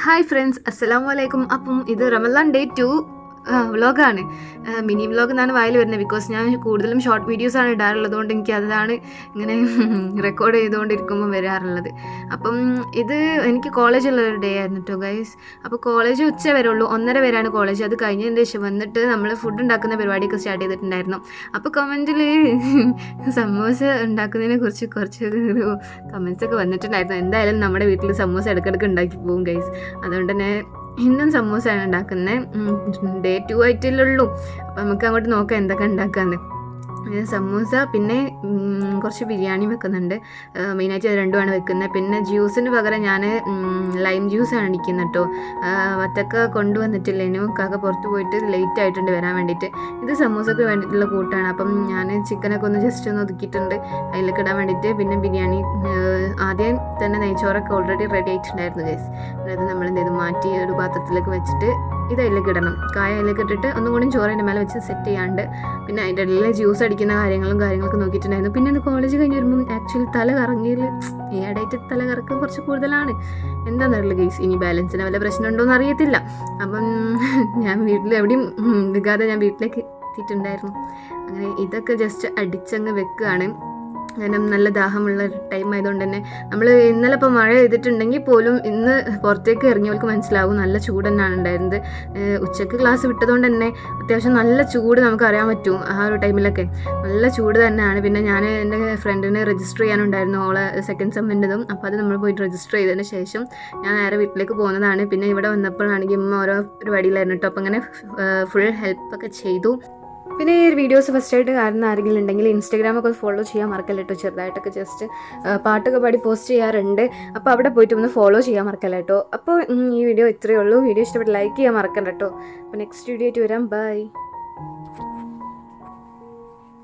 Hi friends, അസ്സലാമു അലൈക്കും. അപ്പം ഇത് റമദാൻ ഡേ 2 വ്ളോഗാണ്. മിനി വ്ളോഗ് എന്നാണ് വായിൽ വരുന്നത്. ബിക്കോസ് ഞാൻ കൂടുതലും ഷോർട്ട് വീഡിയോസാണ് ഇടാറുള്ളത് കൊണ്ട് എനിക്ക് അതാണ് ഇങ്ങനെ റെക്കോർഡ് ചെയ്തുകൊണ്ടിരിക്കുമ്പോൾ വരാറുള്ളത്. അപ്പം ഇത് എനിക്ക് കോളേജുള്ളൊരു ഡേ ആയിരുന്നു കേട്ടോ ഗൈസ്. അപ്പോൾ കോളേജ് ഉച്ച വരെ ഉള്ളൂ, 1:30 വരെയാണ് കോളേജ്. അത് കഴിഞ്ഞതിന് ശേഷം വന്നിട്ട് നമ്മൾ ഫുഡ് ഉണ്ടാക്കുന്ന പരിപാടിയൊക്കെ സ്റ്റാർട്ട് ചെയ്തിട്ടുണ്ടായിരുന്നു. അപ്പോൾ കമൻറ്റിൽ സമൂസ ഉണ്ടാക്കുന്നതിനെ കുറിച്ച് കുറച്ച് ഒരു കമൻസൊക്കെ വന്നിട്ടുണ്ടായിരുന്നു. എന്തായാലും നമ്മുടെ വീട്ടിൽ സമൂസ ഇടയ്ക്കിടയ്ക്ക് ഉണ്ടാക്കി പോകും ഗൈസ്. അതുകൊണ്ട് തന്നെ ഇന്നും സമൂസയാണ് ഉണ്ടാക്കുന്നത്. ഡേ 2 ആയിട്ടില്ലുള്ളൂ. അപ്പം നമുക്ക് അങ്ങോട്ട് നോക്കാം എന്തൊക്കെ ഉണ്ടാക്കാമെന്ന്. സമൂസ, പിന്നെ കുറച്ച് ബിരിയാണി വെക്കുന്നുണ്ട്. മെയിനായിട്ട് അത് രണ്ടുമാണ് വെക്കുന്നത്. പിന്നെ ജ്യൂസിന് പകരം ഞാൻ ലൈം ജ്യൂസാണ് അടിക്കുന്നത് കേട്ടോ. വത്തക്ക കൊണ്ടുവന്നിട്ടില്ലേനു, കാക്ക പുറത്ത് പോയിട്ട് ലേറ്റ് ആയിട്ടുണ്ട് വരാൻ വേണ്ടിയിട്ട്. ഇത് സമൂസക്ക് വേണ്ടിയിട്ടുള്ള കൂട്ടാണ്. അപ്പം ഞാൻ ചിക്കനൊക്കെ ഒന്ന് ജസ്റ്റ് ഒന്ന് ഒതുക്കിയിട്ടുണ്ട് അതിലേക്ക് ഇടാൻ വേണ്ടിയിട്ട്. പിന്നെ ബിരിയാണി ആദ്യം തന്നെ നെയ്ച്ചോറൊക്കെ ഓൾറെഡി റെഡി ആയിട്ടുണ്ടായിരുന്നു ഗൈസ്. അത് നമ്മൾ എന്ത് ചെയ്തു മാറ്റി ഒരു പാത്രത്തിലേക്ക് വെച്ചിട്ട് ഇത് അതിലേക്ക് ഇടണം. കായ അതിലേക്ക് ഇട്ടിട്ട് ഒന്നും കൂടി ചോറിൻ്റെ മേലെ വെച്ച് സെറ്റ് ചെയ്യാണ്ട് പിന്നെ അതിൻ്റെ ഇടയിൽ ജ്യൂസ് അടിക്കുന്ന കാര്യങ്ങളൊക്കെ നോക്കിയിട്ടുണ്ടായിരുന്നു. പിന്നെ ഒന്ന് കോളേജ് കഴിഞ്ഞ് വരുമ്പം ആക്ച്വലി തല കറങ്ങിയിൽ ഈ ഇടയിട്ട് തല കറക്കം കുറച്ച് കൂടുതലാണ്. എന്താണെന്നറിയില്ല ഗൈസ്. ഇനി ബാലൻസിന് വല്ല പ്രശ്നമുണ്ടോയെന്ന് അറിയത്തില്ല. അപ്പം ഞാൻ വീട്ടിൽ എവിടെയും എടുക്കാതെ ഞാൻ വീട്ടിലേക്ക് എത്തിയിട്ടുണ്ടായിരുന്നു. അങ്ങനെ ഇതൊക്കെ ജസ്റ്റ് അടിച്ചങ്ങ് വെക്കുകയാണ്. കാരണം നല്ല ദാഹമുള്ള ടൈം ആയതുകൊണ്ട് തന്നെ നമ്മൾ ഇന്നലെ ഇപ്പോൾ മഴ ചെയ്തിട്ടുണ്ടെങ്കിൽ പോലും ഇന്ന് പുറത്തേക്ക് ഇറങ്ങിയവർക്ക് മനസ്സിലാവും നല്ല ചൂട് തന്നെയാണ് ഉണ്ടായിരുന്നത്. ഉച്ചയ്ക്ക് ക്ലാസ് വിട്ടതുകൊണ്ട് തന്നെ അത്യാവശ്യം നല്ല ചൂട് നമുക്ക് അറിയാൻ പറ്റും. ആ ഒരു ടൈമിലൊക്കെ നല്ല ചൂട് തന്നെയാണ്. പിന്നെ ഞാൻ എൻ്റെ ഫ്രണ്ടിനെ രജിസ്റ്റർ ചെയ്യാനുണ്ടായിരുന്നു, ഓളെ സെക്കൻഡ് സെമ്മിൻ്റെതും. അപ്പോൾ അത് നമ്മൾ പോയിട്ട് രജിസ്റ്റർ ചെയ്തതിന് ശേഷം ഞാൻ നേരെ വീട്ടിലേക്ക് പോകുന്നതാണ്. പിന്നെ ഇവിടെ വന്നപ്പോഴാണെങ്കിൽ ഓരോ പരിപാടിയിലായിരുന്നു കേട്ടോ. അപ്പോൾ അങ്ങനെ ഫുൾ ഹെൽപ്പൊക്കെ ചെയ്തു. പിന്നെ ഈ വീഡിയോസ് ഫസ്റ്റായിട്ട് കാണുന്ന ആരെങ്കിലും ഉണ്ടെങ്കിൽ ഇൻസ്റ്റാഗ്രാമൊക്കെ ഫോളോ ചെയ്യാൻ മറക്കല്ല കേട്ടോ. ചെറുതായിട്ടൊക്കെ ജസ്റ്റ് പാട്ടൊക്കെ പാടി പോസ്റ്റ് ചെയ്യാറുണ്ട്. അപ്പോൾ അവിടെ പോയിട്ട് ഒന്ന് ഫോളോ ചെയ്യാൻ മറക്കല്ല കേട്ടോ. അപ്പോൾ ഈ വീഡിയോ ഇത്രയേ ഉള്ളൂ. വീഡിയോ ഇഷ്ടപ്പെട്ട് ലൈക്ക് ചെയ്യാൻ മറക്കണ്ട കേട്ടോ. അപ്പോൾ നെക്സ്റ്റ് വീഡിയോ ആയിട്ട് വരാം. ബൈ.